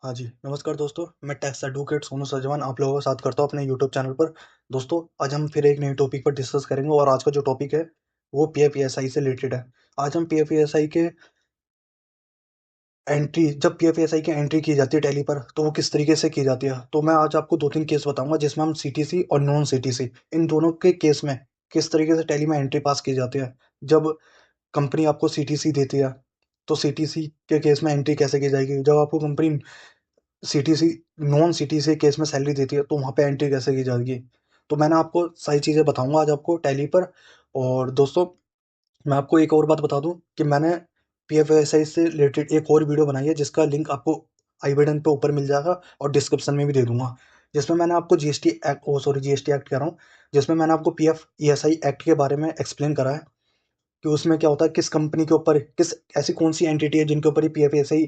हाँ जी, नमस्कार दोस्तों, मैं टैक्स एडवोकेट सोनू सजवान आप लोगों का साथ करता हूँ अपने यूट्यूब चैनल पर। दोस्तों, आज हम फिर एक नए टॉपिक पर डिस्कस करेंगे और आज का जो टॉपिक है, वो पीएफईएसआई से रिलेटेड है। आज हम पीएफईएसआई के जब पीएफईएसआई की एंट्री की जाती है टैली पर, तो वो किस तरीके से की जाती है। तो मैं आज आपको 2-3 केस बताऊँगा जिसमें हम सीटीसी और नॉन सीटीसी इन दोनों के केस में किस तरीके से टैली में एंट्री पास की जाती है। जब कंपनी आपको सीटीसी देती है, तो सीटीसी के केस में एंट्री कैसे की जाएगी? जब आपको company CTC non CTC case में सैलरी देती है, तो वहाँ पे एंट्री कैसे की जाएगी। तो मैंने आपको सारी चीज़ें बताऊंगा आज आपको टैली पर। और दोस्तों, मैं आपको एक और बात बता दूं कि मैंने पीएफएसआई से रिलेटेड एक और वीडियो बनाई है जिसका लिंक आपको आई बटन पे ऊपर मिल जाएगा और डिस्क्रिप्शन में भी दे दूंगा, जिसमें मैंने आपको जीएसटी एक्ट जीएसटी एक्ट कह रहा हूँ, जिसमें मैंने आपको पीएफ ईएसआई एक्ट के बारे में एक्सप्लेन करा है कि उसमें क्या होता है, किस कंपनी के ऊपर किस ऐसी कौन सी एंटिटी है जिनके ऊपर ये पीएफएसआई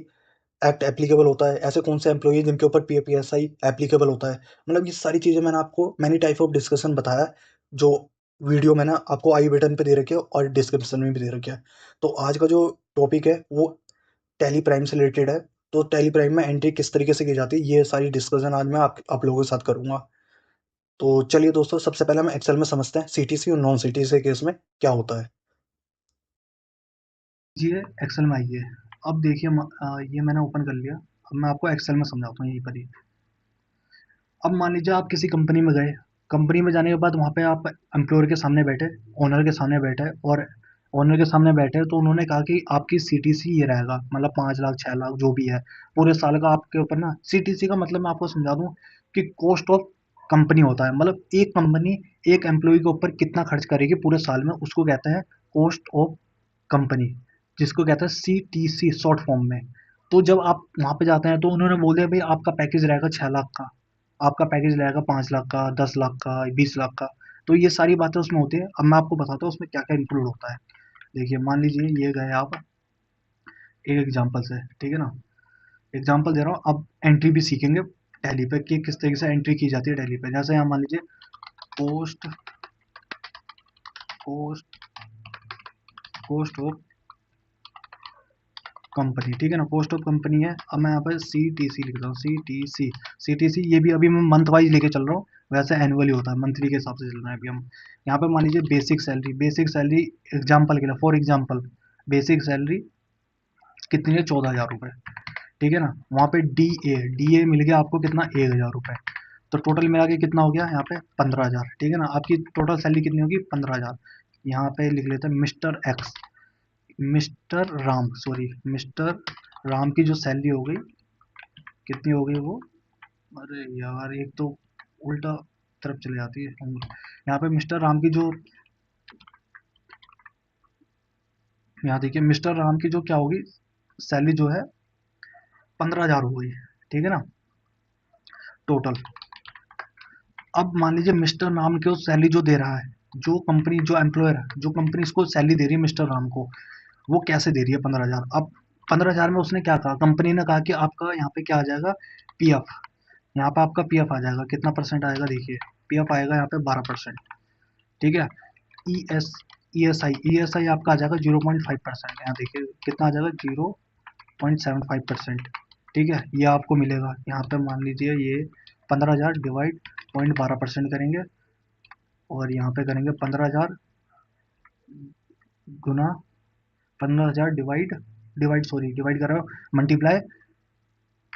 एक्ट एप्लीकेबल होता है, ऐसे कौन से एम्प्लॉई जिनके ऊपर पीएफईएसआई एप्लीकेबल होता है। मतलब ये सारी चीज़ें मैंने आपको मैनी टाइप ऑफ डिस्कशन बताया है, जो वीडियो मैंने आपको आई बटन पे दे रखी है और डिस्क्रिप्शन में भी दे रखी है। तो आज का जो टॉपिक है वो टैली प्राइम से रिलेटेड है। तो टैली प्राइम में एंट्री किस तरीके से की जाती है, ये सारी डिस्कशन आज मैं आप लोगों के साथ करूंगा। तो चलिए दोस्तों, सबसे पहले हम एक्सेल में समझते हैं सीटीसी और नॉन सीटीसी केस में क्या होता है। जी एक्सेल में आइए। अब देखिए ये मैंने ओपन कर लिया। अब मैं आपको एक्सेल में समझाता हूँ यहीं पर ही। अब मान लीजिए आप किसी कंपनी में गए। कंपनी में जाने के बाद वहाँ पे आप एम्प्लॉयर के सामने बैठे, ओनर के सामने बैठे और ओनर के सामने बैठे तो उन्होंने कहा कि आपकी सीटीसी ये रहेगा, मतलब 5 लाख 6 लाख जो भी है पूरे साल का आपके ऊपर ना। सीटीसी का मतलब मैं आपको समझा दूँ कि कॉस्ट ऑफ कंपनी होता है। मतलब एक कंपनी एक एम्प्लॉय के ऊपर कितना खर्च करेगी पूरे साल में, उसको कहते हैं कॉस्ट ऑफ कंपनी, जिसको कहते हैं सीटीसी शॉर्ट फॉर्म में। तो जब आप वहाँ पे जाते हैं तो उन्होंने बोल दिया भाई आपका पैकेज रहेगा 6 लाख का, आपका पैकेज रहेगा 5 लाख का, 10 लाख का, 20 लाख का। तो ये सारी बातें उसमें होती है। अब मैं आपको बताता हूँ उसमें क्या क्या इंक्लूड होता है। देखिए मान लीजिए ये गए आप एक एग्जाम्पल से, ठीक है ना। एग्जाम्पल दे रहा हूँ, अब एंट्री भी सीखेंगे टैली पे कि किस तरीके से एंट्री की जाती है टैली पे। जैसे यहाँ मान लीजिए post cost cost of company, ठीक है ना, कॉस्ट ऑफ कंपनी है। अब मैं यहाँ पर सी टी सी लिख रहा हूँ, सी टी सी ये भी अभी मैं मंथ वाइज लेके चल रहा हूँ। वैसे एनुअली होता है, मंथली के हिसाब से चल रहा है अभी हम। यहाँ पे मान लीजिए बेसिक सैलरी एग्जाम्पल के लिए, फॉर एग्जाम्पल बेसिक सैलरी कितनी है, 14 हज़ार रुपये, ठीक है ना। वहाँ पे डी ए मिल गया आपको कितना, 1 हज़ार रुपये। तो टोटल मिला के कितना हो गया यहाँ पे, 15 हज़ार, ठीक है ना। आपकी टोटल सैलरी कितनी होगी, 15 हज़ार। यहाँ पे लिख लेते हैं मिस्टर एक्स, मिस्टर राम की जो सैलरी हो गई, कितनी हो गई वो, अरे यार एक तो उल्टा तरफ चले जाती है यहाँ पे मिस्टर राम की जो, यहाँ देखिए मिस्टर राम की जो क्या होगी सैलरी जो है, 15 हज़ार हो गई, ठीक है ना, टोटल। अब मान लीजिए मिस्टर राम को सैलरी जो दे रहा है, जो कंपनी जो एम्प्लॉयर है, जो कंपनी इसको सैलरी दे रही है मिस्टर राम को, वो कैसे दे रही है 15 हज़ार। अब 15 हज़ार में उसने क्या कहा, कंपनी ने कहा कि आपका यहाँ पे क्या आ जाएगा, पीएफ। यहाँ पे आपका पीएफ आ जाएगा, कितना परसेंट आएगा देखिए, पीएफ आएगा यहाँ पे 12%, ठीक है। ई एस ई एस आई आपका आ जाएगा 0.5%। यहाँ देखिए कितना आ जाएगा, 0.75%, ठीक है। ये आपको मिलेगा यहाँ पे। मान लीजिए ये 15 हज़ार डिवाइड 0.12% करेंगे, और यहाँ पे करेंगे 15 हज़ार गुना 15 हज़ार डिवाइड कर रहे हो, मल्टीप्लाई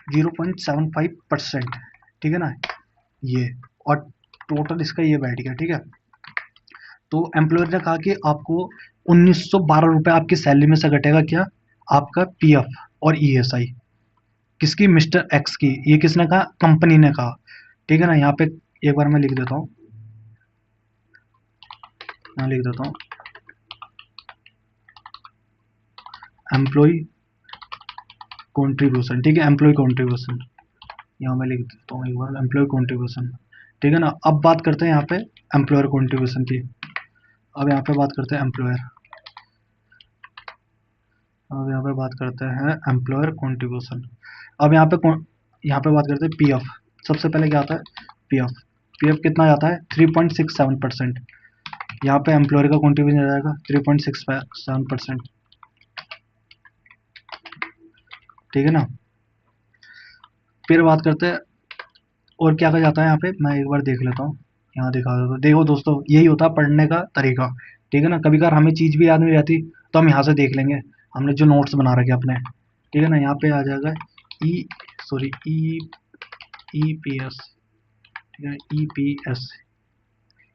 0.75%, ठीक है ना, ये। और टोटल इसका ये बैठ गया, ठीक है। तो एम्प्लॉयर ने कहा कि आपको 1912 रुपये आपकी सैलरी में से घटेगा क्या, आपका पीएफ और ईएसआई। किसकी, मिस्टर एक्स की। ये किसने कहा, कंपनी ने कहा, ठीक है ना। यहाँ पे एक बार मैं लिख देता हूँ, यहाँ लिख देता हूँ एम्प्लॉय कॉन्ट्रीब्यूशन, ठीक है, एम्प्लॉय कॉन्ट्रीब्यूशन। यहाँ मैं लिख देता हूँ एक बार एम्प्लॉय कॉन्ट्रीब्यूशन, ठीक है ना। अब बात करते हैं यहाँ पे एम्प्लॉयर कॉन्ट्रीब्यूशन की। अब यहाँ पे बात करते हैं एम्प्लॉयर, अब यहाँ पे बात करते हैं एम्प्लॉयर कॉन्ट्रीब्यूशन। अब यहाँ पे बात करते हैं पीएफ। सबसे पहले क्या आता है, पीएफ। पीएफ कितना जाता है, 3.67%। यहाँ पे एम्प्लॉयर का कॉन्ट्रीब्यूशन आ जाएगा 3.67%, ठीक है ना। फिर बात करते हैं और क्या कहा जाता है यहाँ पे, मैं एक बार देख लेता हूँ, यहाँ दिखा देता हूँ। देखो दोस्तों, यही होता है पढ़ने का तरीका, ठीक है ना। कभी कभार हमें चीज़ भी याद नहीं रहती तो हम यहाँ से देख लेंगे, हमने जो नोट्स बना रखे अपने, ठीक है ना। यहाँ पे आ जाएगा E sorry E E P S, ठीक है, E P S,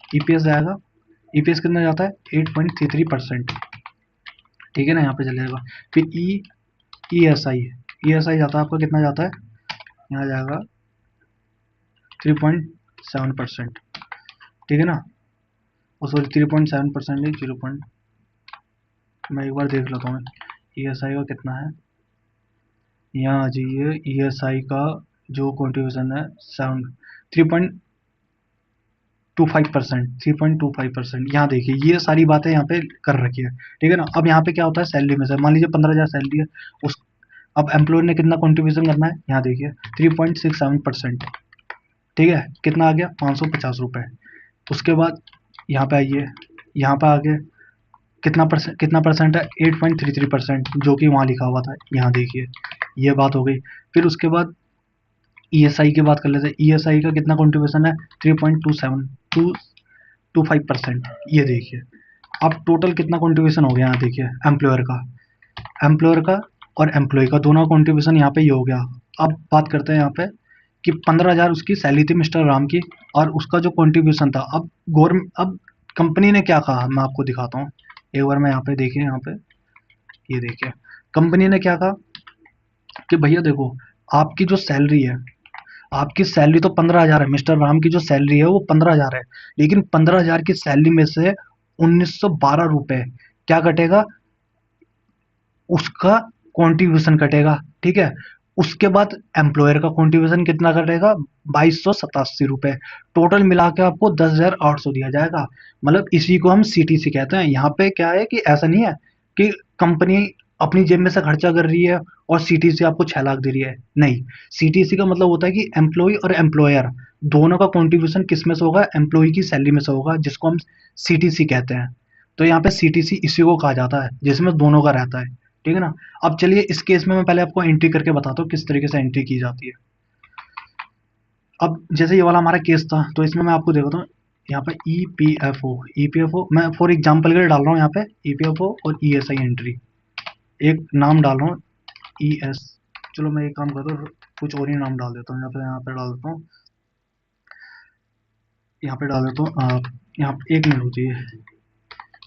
E P S आएगा। ई पी एस कितना जाता है 8.33%, ठीक है ना, यहाँ पे चलेगा। फिर E S I, E S I जाता है आपका, कितना जाता है, यहाँ जाएगा 3.7%, ठीक है ना। और सॉरी 3.7% 0 मैं एक बार देख लेता हूँ ई एस आई का कितना है। यहाँ आ जाइए, ई एस आई का जो कॉन्ट्रीब्यूशन है 3.25%, यहाँ देखिए ये सारी बातें यहाँ पे कर रखी है, ठीक है ना। अब यहाँ पे क्या होता है, सैलरी में से मान लीजिए 15,000 सैलरी है, उस अब एम्प्लॉयर ने कितना कॉन्ट्रीब्यूशन करना है, यहाँ देखिए 3.67%, ठीक है, कितना आ गया 550 रुपये। उसके बाद यहाँ पे आइए, यहाँ पे आगे कितना परसेंट है 8.33%, जो कि वहाँ लिखा हुआ था, यहाँ देखिए ये बात हो गई। फिर उसके बाद ई एस आई की बात कर लेते हैं। ई एस आई का कितना कॉन्ट्रीब्यूशन है 3.2725%, ये देखिए। अब टोटल कितना कॉन्ट्रीब्यूशन हो गया, यहाँ देखिए एम्प्लॉयर का और एम्प्लॉय का दोनों कॉन्ट्रीब्यूशन यहाँ पे ये हो गया। अब बात करते हैं यहाँ पे कि 15,000 उसकी सैलरी थी मिस्टर राम की, और उसका जो कॉन्ट्रीब्यूशन था, अब कंपनी ने क्या कहा मैं आपको दिखाता हूँ। एक बार मैं यहाँ पे देखिए, यहाँ पे ये देखिए कंपनी ने क्या कहा कि भैया देखो, आपकी जो सैलरी है, आपकी सैलरी तो 15,000 है, मिस्टर राम की जो सैलरी है वो 15,000 है, लेकिन 15,000 की सैलरी में से 1,912 रुपए क्या कटेगा, उसका कॉन्ट्रीब्यूशन कटेगा, ठीक है। उसके बाद एम्प्लॉयर का कॉन्ट्रीब्यूशन कितना कटेगा 2,287 रुपए। टोटल मिला के आपको 10,800 दिया जाएगा। मतलब इसी को हम सीटीसी कहते हैं। यहाँ पे क्या है कि ऐसा नहीं है कि कंपनी अपनी जेब में से खर्चा कर रही है और सीटीसी आपको 6 लाख दे रही है, नहीं। सीटीसी का मतलब होता है कि एम्प्लॉय और एम्प्लॉयर दोनों का कॉन्ट्रीब्यूशन किस में से होगा, एम्प्लॉय की सैलरी में से होगा, जिसको हम सीटीसी कहते हैं। तो यहाँ पे सीटीसी इसी को कहा जाता है जिसमें दोनों का रहता है, ठीक है ना। अब चलिए इस केस में मैं पहले आपको एंट्री करके बताता हूँ किस तरीके से एंट्री की जाती है। अब जैसे ये वाला हमारा केस था, तो इसमें मैं आपको देखता हूँ यहाँ पे ई पी एफ ओ मैं फॉर एग्जाम्पल के लिए डाल रहा हूँ यहाँ पे ई पी एफ ओ और ई एस आई एंट्री, एक नाम डाल रहा हूँ ई एस, चलो मैं एक काम करता हूँ, कुछ और ही नाम डाल देता हूँ, यहाँ पे डाल देता हूँ, यहाँ पे डाल देता हूँ यहाँ पे 1 मिनट होती है,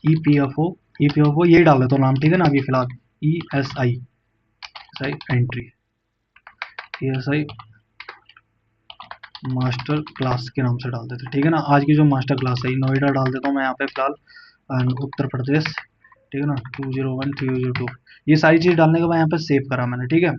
ई पी एफ ओ यही डाल देता हूँ नाम, ठीक है ना। अभी फिलहाल E S I entry, E S I master class के नाम से डाल देते हैं, ठीक है ना। आज की जो मास्टर क्लास है नोएडा डाल देता हूँ मैं यहाँ पे फिलहाल, उत्तर प्रदेश, ठीक है ना, 2013002। ये सारी चीज़ डालने के बाद यहाँ पे सेव करा मैंने, ठीक है।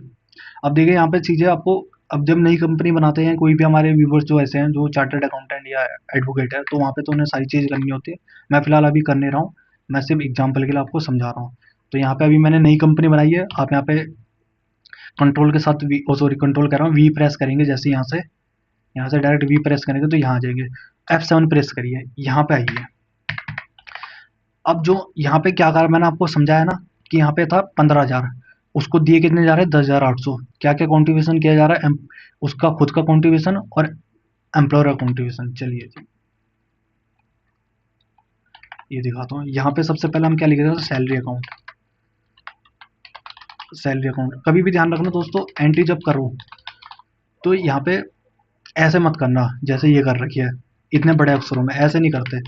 अब देखिए यहाँ पे चीज़ें आपको, अब जब नई कंपनी बनाते हैं कोई भी हमारे व्यूवर्स जो ऐसे हैं जो चार्टर्ड अकाउंटेंट या एडवोकेट है, तो वहाँ पे तो उन्हें सारी चीज़ करनी होती है। मैं फिलहाल अभी कर नहीं रहा हूँ, मैं सिर्फ एग्जाम्पल के लिए आपको समझा रहा हूँ। तो यहाँ पे अभी मैंने नई कंपनी बनाई है, आप यहाँ पे कंट्रोल के साथ सॉरी कंट्रोल कर रहा हूँ, वी प्रेस करेंगे, जैसे यहाँ से डायरेक्ट वी प्रेस करेंगे तो यहाँ आ जाएंगे। F7 प्रेस करिए, यहाँ पे आइए। अब जो यहाँ पे क्या करा मैंने आपको समझाया ना कि यहाँ पे था 15,000, उसको दिए कितने जा रहे हैं 10,800। क्या क्या कॉन्ट्रीब्यूशन किया जा रहा है, उसका खुद का कॉन्ट्रीब्यूशन और एम्प्लॉयर का कॉन्ट्रीब्यूशन। चलिए जी ये दिखाता हूँ। यहाँ पे सबसे पहले हम क्या लिखेंगे, सैलरी अकाउंट। सैलरी अकाउंट कभी भी ध्यान रखना दोस्तों, एंट्री जब करो तो यहाँ पे ऐसे मत करना जैसे ये कर रखी है, इतने बड़े अक्षरों में ऐसे नहीं करते।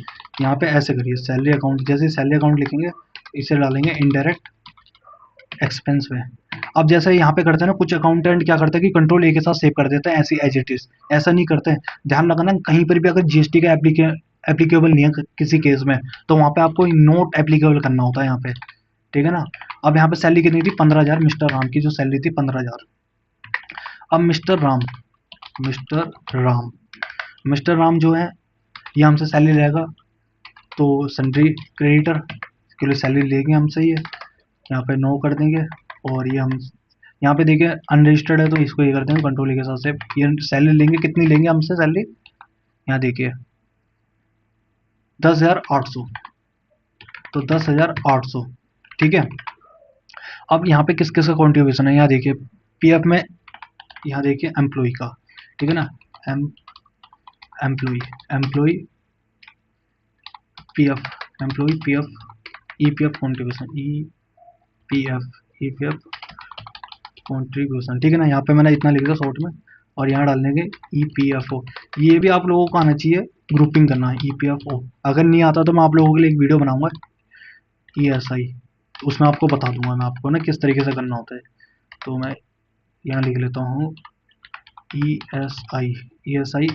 यहाँ पे ऐसे करिए, सैलरी अकाउंट, जैसे सैलरी अकाउंट लिखेंगे इसे डालेंगे इनडायरेक्ट एक्सपेंस में। अब जैसे यहाँ पे करते हैं ना, कुछ अकाउंटेंट क्या करते हैं कि कंट्रोल ए के साथ सेव कर देते हैं ऐसी एज इट इज, ऐसा नहीं करते हैं। ध्यान रखना कहीं पर भी अगर जीएसटी का एप्लीकेबल नहीं है किसी केस में, तो वहाँ पे आपको नोट एप्लीकेबल करना होता है यहाँ पे, ठीक है ना। अब यहाँ पे सैलरी कितनी थी 15,000, मिस्टर राम की जो सैलरी थी 15,000। अब मिस्टर राम मिस्टर राम जो है ये हमसे सैलरी लेगा, तो सन्ड्री क्रेडिटर के लिए सैलरी लेंगे हमसे, ये यहाँ पे नो कर देंगे। और ये हम यहाँ पे देखिए अनरजिस्टर्ड है तो इसको ये कर देंगे कंट्रोल के साथ से, ये सैलरी लेंगे, कितनी लेंगे हमसे सैलरी, यहाँ देखिए 10,800, तो 10,800, ठीक है। अब यहाँ पे किस किस का कॉन्ट्रीब्यूशन है, यहाँ देखिए पीएफ में यहाँ देखिए एम्प्लॉय का, ठीक है ना, M employ employ P F, employ P F, E P F contribution, E P F contribution, ठीक है ना। यहाँ पे मैंने इतना लिख दिया शॉर्ट में, और यहाँ डाल देंगे ई पी एफ ओ। ये भी आप लोगों को आना चाहिए, ग्रुपिंग करना है ई पी एफ ओ। अगर नहीं आता तो मैं आप लोगों के लिए एक वीडियो बनाऊंगा ई एस आई, उसमें आपको बता दूंगा मैं आपको ना किस तरीके से करना होता है। तो मैं यहाँ लिख लेता हूँ E S I, E S I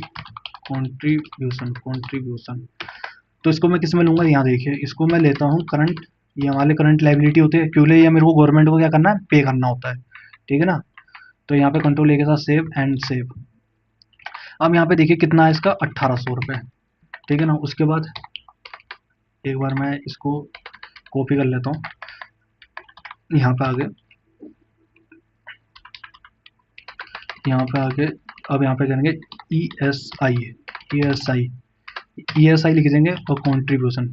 contribution, contribution. तो इसको मैं किस में लूंगा, यहाँ देखिए इसको मैं लेता हूँ करंट, ये हमारे करंट लाइबिलिटी होती है, क्यों ले, ये मेरे को गवर्नमेंट को क्या करना है, पे करना होता है, ठीक है ना। तो यहाँ पे कंट्रोल ए के साथ सेव एंड सेव। अब यहाँ पे देखिए कितना है इसका, 1800 रुपये, ठीक है ना। उसके बाद एक बार मैं इसको कॉपी कर लेता हूँ, यहाँ पे आगे, यहाँ पे आगे, अब यहाँ पे करेंगे E S I, E S I, E S I लिख देंगे, और कॉन्ट्रीब्यूशन,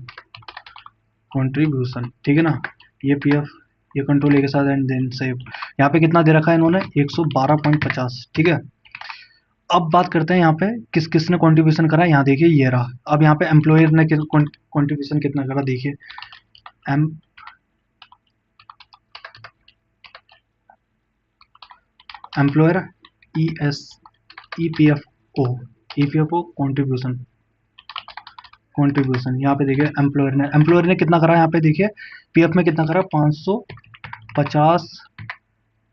कॉन्ट्रीब्यूशन, ठीक है ना। ये पी एफ, ये कंट्रोल ए के साथ एंड देन सेव। यहाँ पे कितना दे रखा है इन्होंने, 112.50, ठीक है। अब बात करते हैं यहाँ पे किस किस ने कंट्रीब्यूशन करा, यहाँ देखिए ये रहा। अब यहाँ पे एम्प्लॉयर ने कंट्रीब्यूशन कितना करा, देखिए M employer E S E P F O, E P F O contribution, contribution यहाँ पे देखिए एम्प्लॉयर ने कितना करा, यहाँ पे देखिए पी एफ में कितना करा, 550,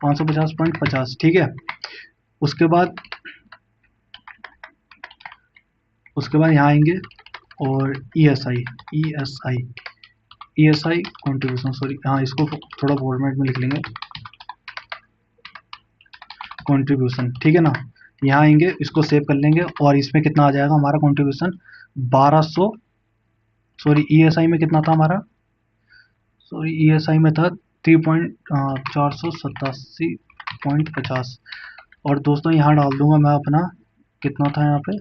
550.50, ठीक है। उसके बाद, उसके बाद यहाँ आएंगे और E S I, E S I, E S I contribution, sorry हाँ इसको थोड़ा फॉर्मेट में लिख लेंगे, कॉन्ट्रीब्यूशन, ठीक है ना। यहाँ आएंगे, इसको सेव कर लेंगे, और इसमें कितना आ जाएगा हमारा contribution, 1200, sorry E S I में कितना था हमारा, सॉरी ई एस आई में था 487.50। और दोस्तों यहाँ डाल दूंगा मैं अपना, कितना था यहाँ पे,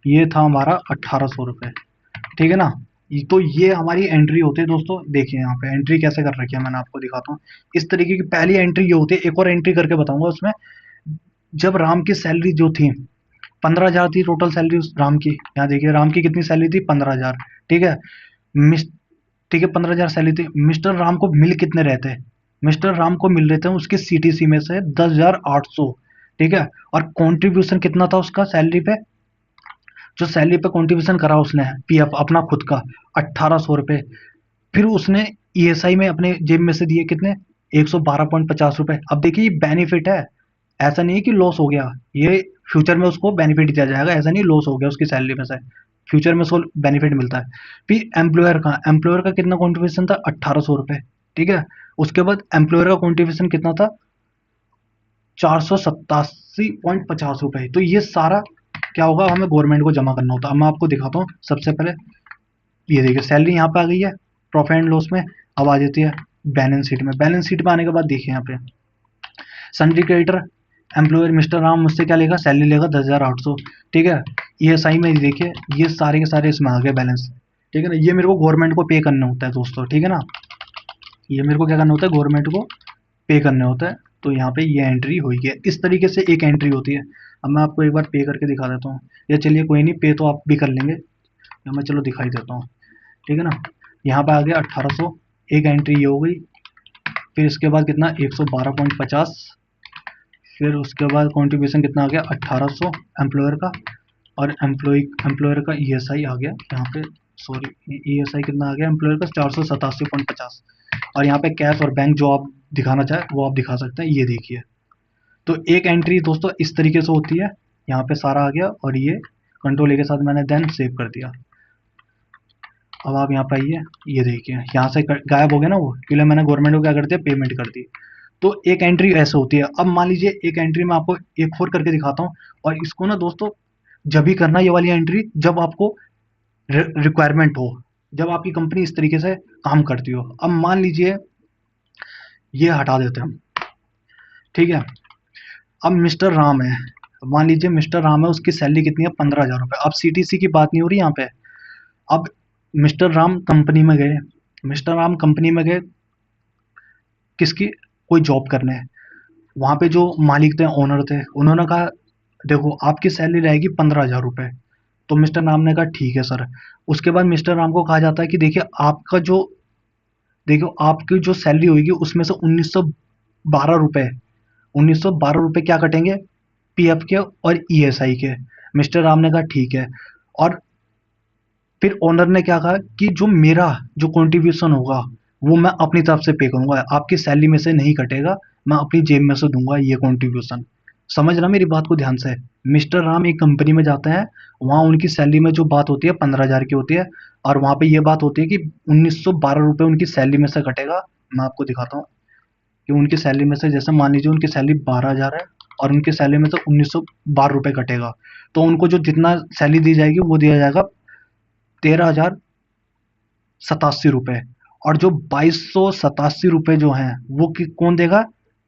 ये था हमारा 1800 रुपये, ठीक है ना। तो ये हमारी एंट्री होती है दोस्तों। देखिए यहाँ पे एंट्री कैसे कर रखी है, मैंने आपको दिखाता हूँ। इस तरीके की पहली एंट्री ये होती है, एक और एंट्री करके बताऊंगा उसमें। जब राम की सैलरी जो थी 15,000 थी टोटल सैलरी उस राम की, यहाँ देखिए राम की कितनी सैलरी थी, 15,000, ठीक है। मिस ठीक है, 15,000 सैलरी थी। मिस्टर राम को मिल कितने रहते हैं, मिस्टर राम को मिल रहे थे उसके सीटीसी में से 10,800, ठीक है। और कॉन्ट्रीब्यूशन कितना था उसका सैलरी पे, जो सैलरी पे कंट्रीब्यूशन करा उसने पीएफ अपना खुद का, 1800 रुपये। फिर उसने ईएसआई में अपने जेब में से दिए कितने, 112.50 रुपये। अब देखिए ये बेनिफिट है, ऐसा नहीं है कि लॉस हो गया, ये फ्यूचर में उसको बेनिफिट दिया जाएगा, ऐसा नहीं लॉस हो गया उसकी सैलरी में से, फ्यूचर में उसको बेनिफिट मिलता है। फिर एम्प्लॉयर का कितना कॉन्ट्रीब्यूशन था, 1800 रुपये, ठीक है। उसके बाद एम्प्लॉयर का कॉन्ट्रीब्यूशन कितना था, 487.50 रुपये। तो ये सारा क्या होगा, हमें गवर्नमेंट को जमा करना होता है। अब मैं आपको दिखाता हूँ सबसे पहले, ये देखिए सैलरी यहाँ पे आ गई है प्रॉफिट एंड लॉस में। अब आ जाती है बैलेंस शीट में, बैलेंस शीट में आने के बाद देखिए यहाँ पे sundry creditor, employer mister Ram मुझसे क्या लेगा, सैलरी लेगा 10,800, ठीक है। ईएसआई में देखिए ये सारे के सारे इसमें आ गए बैलेंस, ठीक है ना। ये मेरे को गवर्नमेंट को पे करना होता है दोस्तों, ठीक है ना। ये मेरे को क्या करना होता है, गवर्नमेंट को पे करना होता है। तो यहाँ पे ये एंट्री हुई है, इस तरीके से एक एंट्री होती है। अब मैं आपको एक बार पे करके दिखा देता हूँ, या चलिए कोई नहीं, पे तो आप भी कर लेंगे, या मैं चलो दिखाई देता हूँ, ठीक है ना। यहाँ पे आ गया 1800, एक एंट्री ये हो गई। फिर इसके बाद कितना, 112.50। फिर उसके बाद कॉन्ट्रीब्यूशन कितना आ गया, 1800 एम्प्लॉयर का, और एम्प्लॉयर का ईएसआई आ गया यहाँ पे, सॉरी ईएसआई कितना आ गया एम्प्लॉयर का, 487.50। और यहाँ पे कैश और बैंक जो आप दिखाना चाहे वो आप दिखा सकते हैं, ये देखिए। तो एक एंट्री दोस्तों इस तरीके से होती है, यहाँ पे सारा आ गया, और ये कंट्रोल ए के साथ मैंने देन सेव कर दिया। अब आप यहाँ पे आइए, ये देखिए यहाँ से गायब हो गया ना वो, क्योंकि मैंने गवर्नमेंट को क्या कर दिया, पेमेंट कर दी। तो एक एंट्री ऐसे होती है। अब मान लीजिए एक एंट्री मैं आपको एक और करके दिखाता हूँ, और इसको ना दोस्तों जब भी करना ये वाली एंट्री, जब आपको रिक्वायरमेंट हो, जब आपकी कंपनी इस तरीके से काम करती हो। अब मान लीजिए ये हटा देते हैं हम, ठीक है। अब मिस्टर राम है, मान लीजिए मिस्टर राम है, उसकी सैलरी कितनी है, 15,000 रुपये। अब सीटीसी की बात नहीं हो रही यहाँ पे। अब मिस्टर राम कंपनी में गए, मिस्टर राम कंपनी में गए किसकी, कोई जॉब करने है। वहाँ पे जो मालिक थे, ओनर थे, उन्होंने कहा देखो आपकी सैलरी रहेगी 15,000 रुपये। तो मिस्टर राम ने कहा ठीक है सर। उसके बाद मिस्टर राम को कहा जाता है कि देखिए आपका जो, देखो आपकी जो सैलरी होगी उसमें से 1912 रुपये, 1912 रुपये क्या कटेंगे, पीएफ के और ईएसआई के। मिस्टर राम ने कहा ठीक है। और फिर ओनर ने क्या कहा कि जो मेरा जो कंट्रीब्यूशन होगा वो मैं अपनी तरफ से पे करूंगा, आपकी सैलरी में से नहीं कटेगा, मैं अपनी जेब में से दूंगा ये कंट्रीब्यूशन। समझ रहा मेरी बात को ध्यान से। मिस्टर राम एक कंपनी में जाते हैं, वहां उनकी सैलरी में जो बात होती है 15,000 की होती है, और वहां पे ये बात होती है कि 1912 रुपये उनकी सैलरी में से कटेगा। मैं आपको दिखाता हूँ कि उनकी सैलरी में से, जैसे मान लीजिए उनकी सैलरी 12,000 है और उनकी सैलरी में से 1912 रुपये कटेगा, तो उनको जो जितना सैलरी दी जाएगी वो दिया जाएगा 13,087 रुपये। और जो 2,287 रुपये जो हैं वो कौन देगा,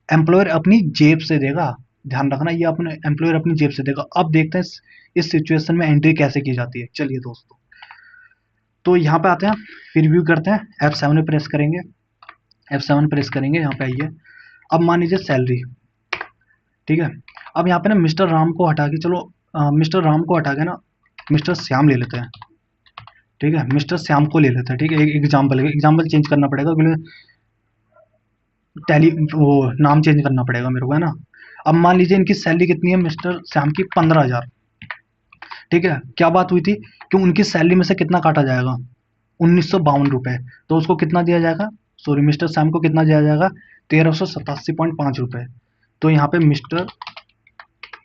एम्प्लॉयर अपनी जेब से देगा। ध्यान रखना ये अपने एम्प्लॉयर अपनी जेब से देगा। अब देखते हैं इस सिचुएशन में एंट्री कैसे की जाती है। चलिए दोस्तों, तो यहाँ पे आते हैं, फिर रिव्यू करते हैं। F7 प्रेस करेंगे, F7 प्रेस करेंगे, यहाँ पे आइए। अब मान लीजिए सैलरी, ठीक है। अब यहाँ पे ना मिस्टर राम को हटा के, चलो मिस्टर राम को हटा के ना मिस्टर श्याम ले लेते हैं, ठीक है। मिस्टर श्याम को ले लेते हैं, ठीक है। एक एग्जाम्पल चेंज करना पड़ेगा, टैली वो नाम चेंज करना पड़ेगा मेरे को, है ना। अब मान लीजिए इनकी सैलरी कितनी है मिस्टर श्याम की, 15,000, ठीक है। क्या बात हुई थी कि उनकी सैलरी में से कितना काटा जाएगा, 1952 रुपये। तो उसको कितना दिया जाएगा, सॉरी मिस्टर श्याम को कितना दिया जाएगा, 1387.5 रुपये। तो यहाँ पे मिस्टर,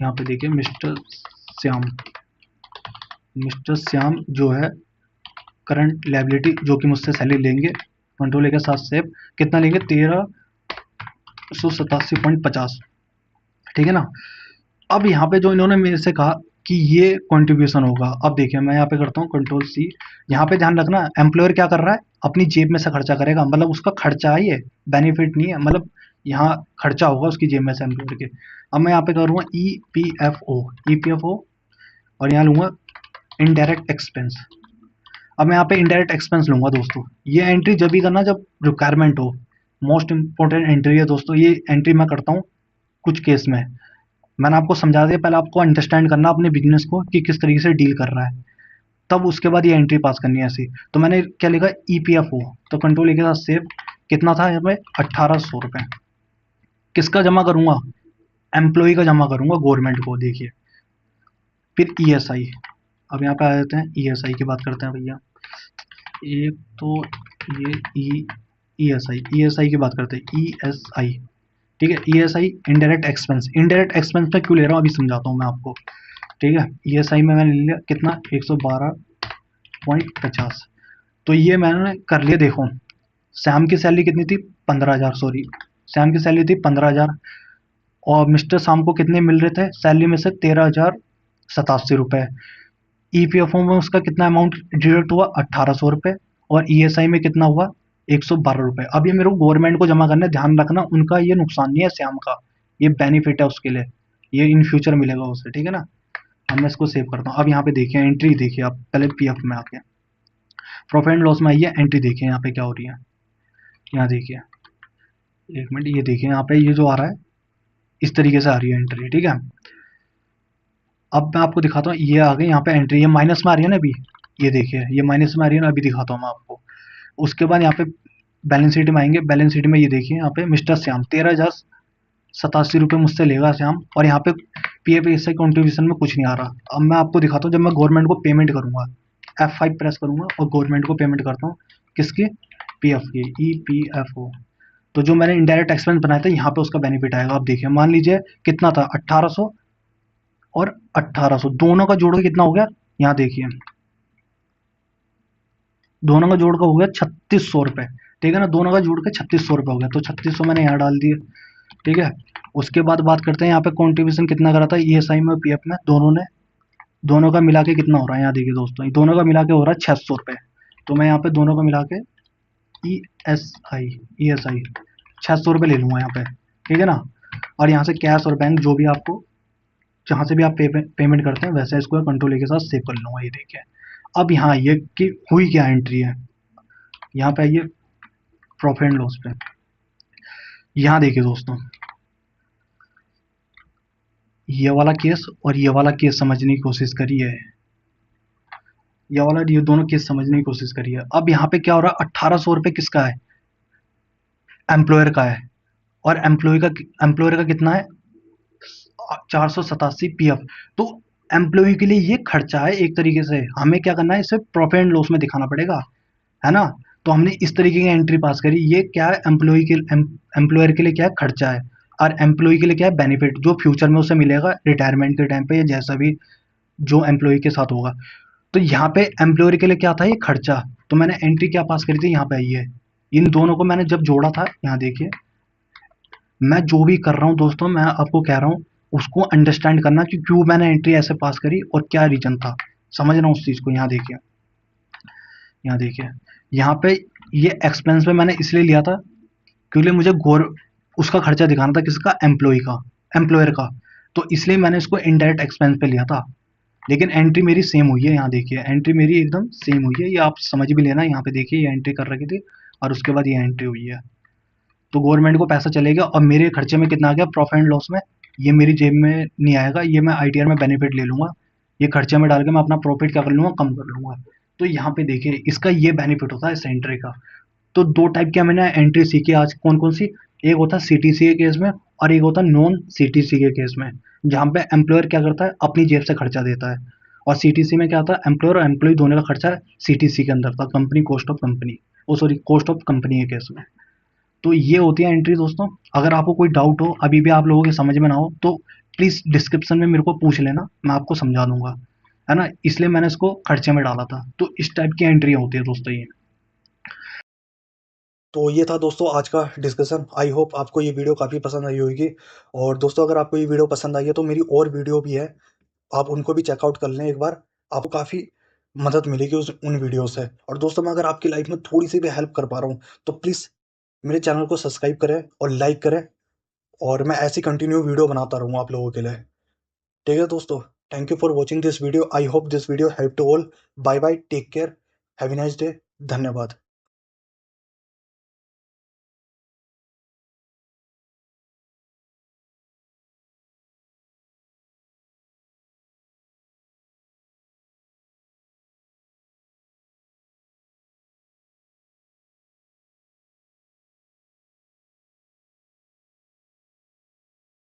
यहाँ पे देखिए श्याम मिस्टर श्याम जो है करंट लायबिलिटी जो कि मुझसे सैलरी लेंगे, कंट्रोल के साथ सेव, कितना लेंगे, 1387.50, ठीक है ना। अब यहाँ पे जो इन्होंने मेरे से कहा कि ये कंट्रीब्यूशन होगा, अब देखिए मैं यहाँ पे करता हूँ कंट्रोल सी। यहाँ पे ध्यान रखना एम्प्लॉयर क्या कर रहा है, अपनी जेब में से खर्चा करेगा, मतलब उसका खर्चा है ये, बेनिफिट नहीं है, मतलब यहाँ खर्चा होगा उसकी जेब में से एम्प्लॉयर के। अब मैं यहाँ पे करूँगा ई पी एफ ओ, और यहाँ लूंगा इनडायरेक्ट एक्सपेंस। अब मैं यहाँ पे इनडायरेक्ट एक्सपेंस लूंगा दोस्तों। ये एंट्री जब भी करना जब रिक्वायरमेंट हो, मोस्ट इंपॉर्टेंट एंट्री है दोस्तों। ये एंट्री मैं करता हूँ कुछ केस में, मैंने आपको समझा दिया, पहले आपको अंडरस्टैंड करना अपने बिजनेस को कि किस तरीके से डील कर रहा है, तब उसके बाद ये एंट्री पास करनी है ऐसी। तो मैंने क्या लिखा, ईपीएफओ, तो कंट्रोल के साथ सेव, कितना था यहाँ पे, 1,800 रुपये। किसका जमा करूंगा, एम्प्लॉय का जमा करूंगा, गवर्नमेंट को। देखिए फिर ईएसआई, अब यहाँ पे आ जाते हैं ईएसआई की बात करते हैं भैया। एक तो ये ईएसआई की बात करते हैं, ईएसआई, ठीक है। ESI indirect expense, indirect expense में क्यों ले रहा हूँ अभी समझाता हूँ मैं आपको, ठीक है। ईएसआई में मैंने ले लिया कितना, 112.50। तो ये मैंने कर लिया। देखो सैम की सैलरी कितनी थी, 15,000, सॉरी सैम की सैलरी थी 15,000, और मिस्टर शाम को कितने मिल रहे थे सैलरी में से, 13,087 रुपये। ईपीएफओ में उसका कितना अमाउंट डिडक्ट हुआ, 1,800 रुपये, और ईएसआई में कितना हुआ, 112 रुपये। अब ये मेरे को गवर्नमेंट को जमा करना है। ध्यान रखना उनका ये नुकसान नहीं है श्याम का, ये बेनिफिट है उसके लिए, ये इन फ्यूचर मिलेगा उसे, ठीक है ना। अब मैं इसको सेव करता हूँ। अब यहाँ पे देखिए एंट्री, देखिए आप पहले पीएफ में आके प्रॉफिट एंड लॉस में आइए, एंट्री देखिए यहाँ पे क्या हो रही है। यहाँ देखिए, एक मिनट, ये देखिए यहाँ पे ये जो आ रहा है इस तरीके से आ रही है एंट्री, ठीक है। अब मैं आपको दिखाता हूँ, ये आ गई यहाँ पे एंट्री, ये माइनस में आ रही है ना अभी, ये देखिए ये माइनस में आ रही है ना, अभी दिखाता हूँ मैं आपको। उसके बाद यहाँ पे बैलेंस शीट में आएंगे, बैलेंस शीट में ये देखिए यहाँ पे मिस्टर श्याम 13,087 रुपये मुझसे लेगा श्याम, और यहाँ पे पीएफ ऐसे कॉन्ट्रीब्यूशन में कुछ नहीं आ रहा। अब मैं आपको दिखाता हूँ जब मैं गवर्नमेंट को पेमेंट करूंगा, F5 प्रेस करूंगा और गवर्नमेंट को पेमेंट करता हूँ, किसकी, पीएफ की, ईपीएफओ। तो जो मैंने इनडायरेक्ट एक्सपेंस बनाया था यहाँ पे उसका बेनिफिट आएगा। अब देखिए मान लीजिए कितना था, 1,800 और 1,800 दोनों का जोड़ के कितना हो गया, यहाँ देखिए दोनों का जोड़ का हो गया 3,600 रुपये, ठीक है ना। दोनों का जोड़ के 3,600 रुपये हो गया, तो 3,600 मैंने यहाँ डाल दिए, ठीक है। उसके बाद बात करते हैं यहाँ पे कॉन्ट्रीब्यूशन कितना करा था ईएसआई में, पीएफ में, दोनों ने, दोनों का मिला के कितना हो रहा है, यहाँ देखिए दोस्तों, दोनों का मिला के हो रहा है 600 रुपये। तो मैं यहाँ पे दोनों का मिला के ई एस आई ईएसआई 600 रुपये ले लूँगा यहाँ पे, ठीक है ना। और यहाँ से कैश और बैंक जो भी आपको जहाँ से भी आप पेमेंट करते हैं वैसे इसको कंट्रोल के साथ सेव कर लूँगा। ये देखिए अब यहाँ आइए कि हुई क्या एंट्री है, यहाँ पे आइए प्रॉफिट एंड लॉस पे। यहाँ देखिए दोस्तों, ये वाला केस और ये वाला केस समझने की कोशिश करिए। ये वाला, ये दोनों केस समझने की कोशिश करिए। अब यहाँ पे क्या हो रहा है, 1800 रुपये किसका है, एम्प्लॉयर का है। और एम्प्लॉयर का कितना है, 487 पीएफ। तो एम्प्लॉय के लिए ये खर्चा है एक तरीके से, हमें क्या करना है, इसे प्रॉफिट एंड लॉस में दिखाना पड़ेगा, है ना। तो हमने इस तरीके की एंट्री पास करी। ये क्या है, एम्प्लॉयर के लिए क्या है, खर्चा है। और एम्प्लॉय के लिए क्या है, बेनिफिट, जो फ्यूचर में उसे मिलेगा रिटायरमेंट के टाइम पे या जैसा भी जो एम्प्लॉय के साथ होगा। तो यहाँ पे एम्प्लॉयर के लिए क्या था, ये खर्चा। तो मैंने एंट्री क्या पास करी थी, यहाँ पे आई है। इन दोनों को मैंने जब जोड़ा था, यहाँ देखिए, मैं जो भी कर रहा हूँ दोस्तों, मैं आपको कह रहा हूँ उसको अंडरस्टैंड करना कि क्यों मैंने एंट्री ऐसे पास करी और क्या रीजन था, समझना उस चीज़ को। यहाँ देखिए, यहाँ देखिए, यहाँ पे ये एक्सपेंस में मैंने इसलिए लिया था क्योंकि मुझे गोर उसका खर्चा दिखाना था, किसका, एम्प्लॉय का, एम्प्लॉयर का। तो इसलिए मैंने इसको इनडायरेक्ट एक्सपेंस पे लिया था। लेकिन एंट्री मेरी सेम हुई है, यहाँ देखिए, एंट्री मेरी एकदम सेम हुई है, ये आप समझ भी लेना। यहाँ पे देखिए, ये एंट्री कर रखी थी और उसके बाद ये एंट्री हुई है। तो गवर्नमेंट को पैसा चलेगा और मेरे खर्चे में कितना आ गया, प्रॉफिट एंड लॉस में। ये मेरी जेब में नहीं आएगा, ये मैं आईटीआर में बेनिफिट ले लूंगा। ये खर्चे में डाल के मैं अपना प्रॉफिट क्या कर लूंगा, कम कर लूंगा। तो यहाँ पे देखिए, इसका ये बेनिफिट होता है इस एंट्री का। तो दो टाइप की मैंने एंट्री सीखी आज, कौन कौन सी, एक होता है सीटीसी के केस में और एक होता है नॉन सीटीसी के केस में, जहाँ पे एम्प्लॉयर क्या करता है, अपनी जेब से खर्चा देता है। और सीटीसी में क्या होता है, एम्प्लॉयर और एम्प्लॉय दोनों का खर्चा सीटीसी के अंदर था, company cost of company, oh sorry, cost of company के केस में। तो ये होती है एंट्री दोस्तों। अगर आपको कोई डाउट हो, अभी भी आप लोगों के समझ में ना हो, तो प्लीज डिस्क्रिप्शन में मेरे को पूछ लेना, मैं आपको समझा दूंगा, है ना। इसलिए मैंने इसको खर्चे में डाला था। तो इस टाइप की एंट्री होती है दोस्तों ये। तो ये था दोस्तों आज का डिस्कशन। आई होप आपको ये वीडियो काफ़ी पसंद आई होगी। और दोस्तों अगर आपको ये वीडियो पसंद आई है तो मेरी और वीडियो भी है, आप उनको भी चेकआउट कर लें एक बार। आपको काफ़ी मदद मिलेगी उन वीडियो से। और दोस्तों मैं अगर आपकी लाइफ में थोड़ी सी भी हेल्प कर पा रहा हूँ तो प्लीज़ मेरे चैनल को सब्सक्राइब करें और लाइक करें। और मैं ऐसी कंटिन्यू वीडियो बनाता रहूँगा आप लोगों के लिए। ठीक है दोस्तों, thank you for watching this video. I hope this video help to all. Bye bye, take care, have a nice day. धन्यवाद।